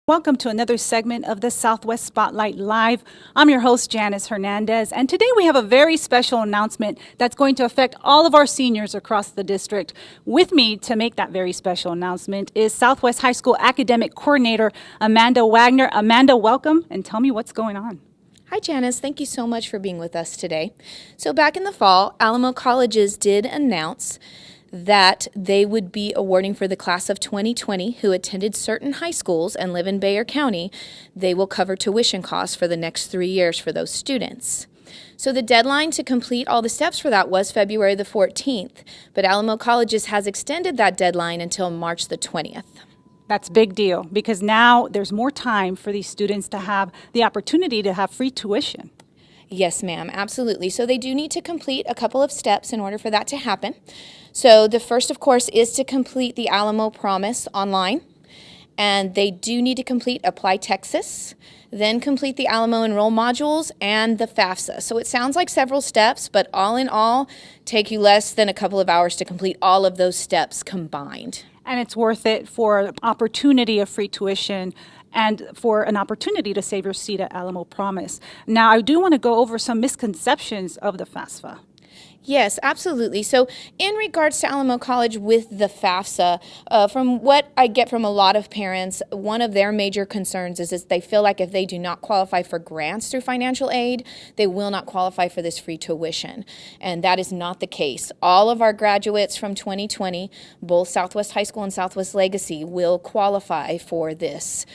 Welcome to another segment of the Southwest Spotlight Live. I'm your host, Janice Hernandez, and today we have a very special announcement that's going to affect all of our seniors across the district. With me to make that very special announcement is Southwest High School Academic Coordinator Amanda Wagner. Amanda, welcome, and tell me what's going on. Hi, Janice. Thank you so much for being with us today. So back in the fall, Alamo Colleges did announce that they would be awarding for the class of 2020 who attended certain high schools and live in Bexar County. They will cover tuition costs for the next 3 years for those students. So the deadline to complete all the steps for that was February the 14th, but Alamo Colleges has extended that deadline until March the 20th. That's a big deal because now there's more time for these students to have the opportunity to have free tuition. Yes, ma'am, absolutely. So they do need to complete a couple of steps in order for that to happen. So the first, of course, is to complete the AlamoPromise online. And they do need to complete Apply Texas, then complete the Alamo Enroll modules and the FAFSA. So it sounds like several steps, but all in all, take you less than a couple of hours to complete all of those steps combined. And it's worth it for an opportunity of free tuition and for an opportunity to save your seat at AlamoPromise. Now, I do want to go over some misconceptions of the FAFSA. Yes, absolutely. So in regards to Alamo College with the FAFSA, from what I get from a lot of parents, one of their major concerns is they feel like if they do not qualify for grants through financial aid, they will not qualify for this free tuition. And that is not the case. All of our graduates from 2020, both Southwest High School and Southwest Legacy, will qualify for this.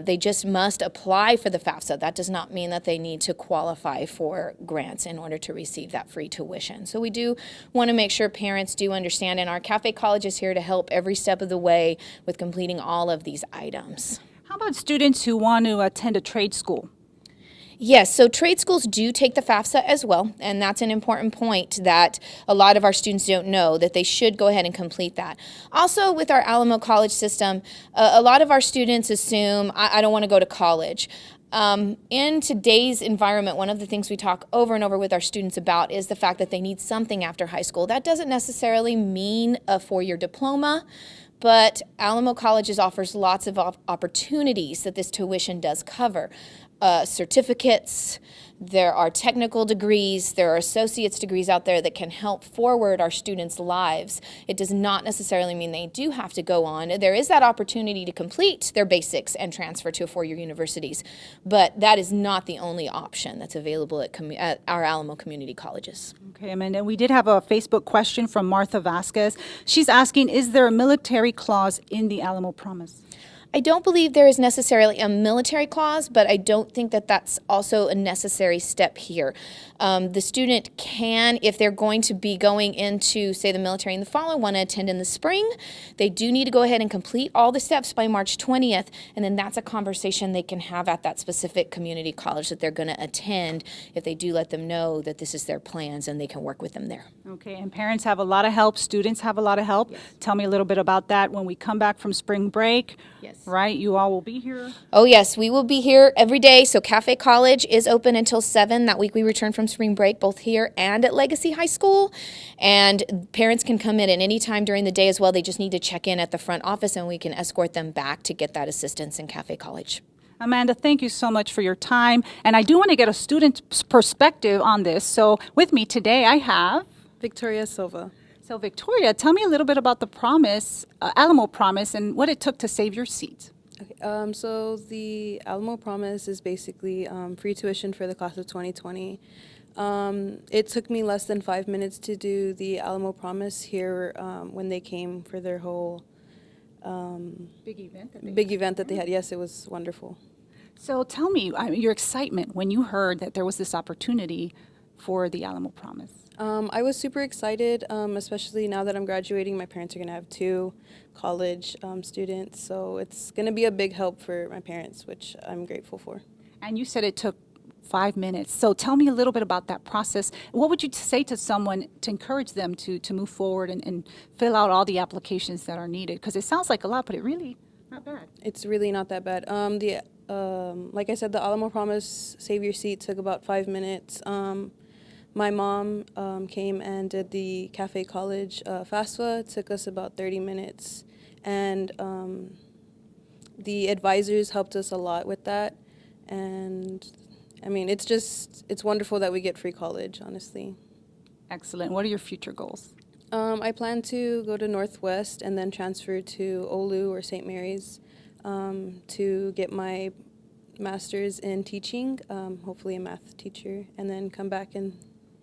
They just must apply for the FAFSA. That does not mean that they need to qualify for grants in order to receive that free tuition. So we do want to make sure parents do understand, and our Cafe College is here to help every step of the way with completing all of these items. How about students who want to attend a trade school? Yes, so trade schools do take the FAFSA as well, and that's an important point that a lot of our students don't know, that they should go ahead and complete that. Also, with our Alamo College system, a lot of our students assume, I don't want to go to college. In today's environment, one of the things we talk over and over with our students about is the fact that they need something after high school. That doesn't necessarily mean a four-year diploma, but Alamo Colleges offers lots of opportunities that this tuition does cover. Certificates, there are technical degrees, there are associate's degrees out there that can help forward our students' lives. It does not necessarily mean they do have to go on. There is that opportunity to complete their basics and transfer to four-year universities, but that is not the only option that's available at our Alamo community colleges. Okay, Amanda, we did have a Facebook question from Martha Vasquez. She's asking, is there a military clause in the AlamoPromise? I don't believe there is necessarily a military clause, but I don't think that that's also a necessary step here. The student can, if they're going to be going into, say, the military in the fall and want to attend in the spring, they do need to go ahead and complete all the steps by March 20th, and then that's a conversation they can have at that specific community college that they're going to attend if they do let them know that this is their plans and they can work with them there. Okay, and parents have a lot of help, students have a lot of help. Yes. Tell me a little bit about that when we come back from spring break. Yes. Right, you all will be here? Oh, yes, we will be here every day. So Cafe College is open until 7. That week we return from spring break, both here and at Legacy High School. And parents can come in at any time during the day as well. They just need to check in at the front office and we can escort them back to get that assistance in Cafe College. Amanda, thank you so much for your time. And I do want to get a student's perspective on this. So with me today I have Victoria Silva. So Victoria, tell me a little bit about the promise, AlamoPromise, and what it took to save your seat. Okay, so the AlamoPromise is basically free tuition for the class of 2020. It took me less than 5 minutes to do the AlamoPromise here when they came for their whole Big event that they had. Yes, it was wonderful. So tell me your excitement when you heard that there was this opportunity for the AlamoPromise. I was super excited, especially now that I'm graduating. My parents are going to have 2 college students, so it's going to be a big help for my parents, which I'm grateful for. And you said it took 5 minutes. So tell me a little bit about that process. What would you say to someone to encourage them to move forward and fill out all the applications that are needed? Because it sounds like a lot, but it really not bad. It's really not that bad. Like I said, the AlamoPromise Save Your Seat took about 5 minutes. My mom came and did the Cafe College FAFSA. It took us about 30 minutes. And the advisors helped us a lot with that. And I mean, it's wonderful that we get free college, honestly. Excellent. What are your future goals? I plan to go to Northwest and then transfer to Olu or St. Mary's to get my master's in teaching, hopefully a math teacher, and then come back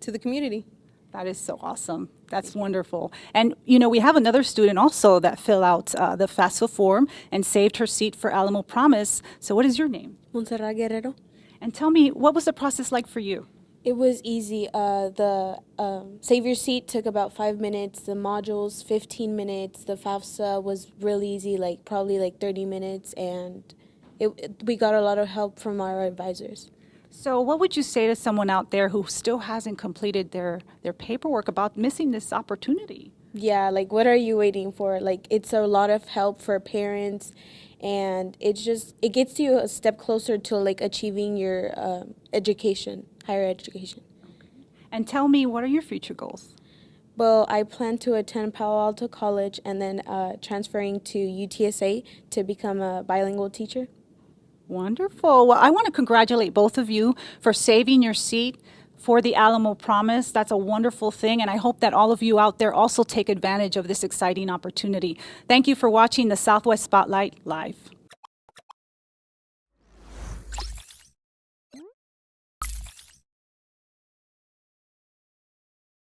to the community. That is so awesome. That's wonderful. And, you know, we have another student also that filled out the FAFSA form and saved her seat for AlamoPromise. So what is your name? Montserrat Guerrero. And tell me, what was the process like for you? It was easy. The Save Your Seat took about 5 minutes. The modules, 15 minutes. The FAFSA was really easy, probably 30 minutes. And we got a lot of help from our advisors. So what would you say to someone out there who still hasn't completed their paperwork about missing this opportunity? Yeah, what are you waiting for? It's a lot of help for parents, and it gets you a step closer to achieving your education, higher education. And tell me, what are your future goals? Well, I plan to attend Palo Alto College and then transferring to UTSA to become a bilingual teacher. Wonderful. Well, I want to congratulate both of you for saving your seat for the AlamoPromise. That's a wonderful thing, and I hope that all of you out there also take advantage of this exciting opportunity. Thank you for watching the Southwest Spotlight Live.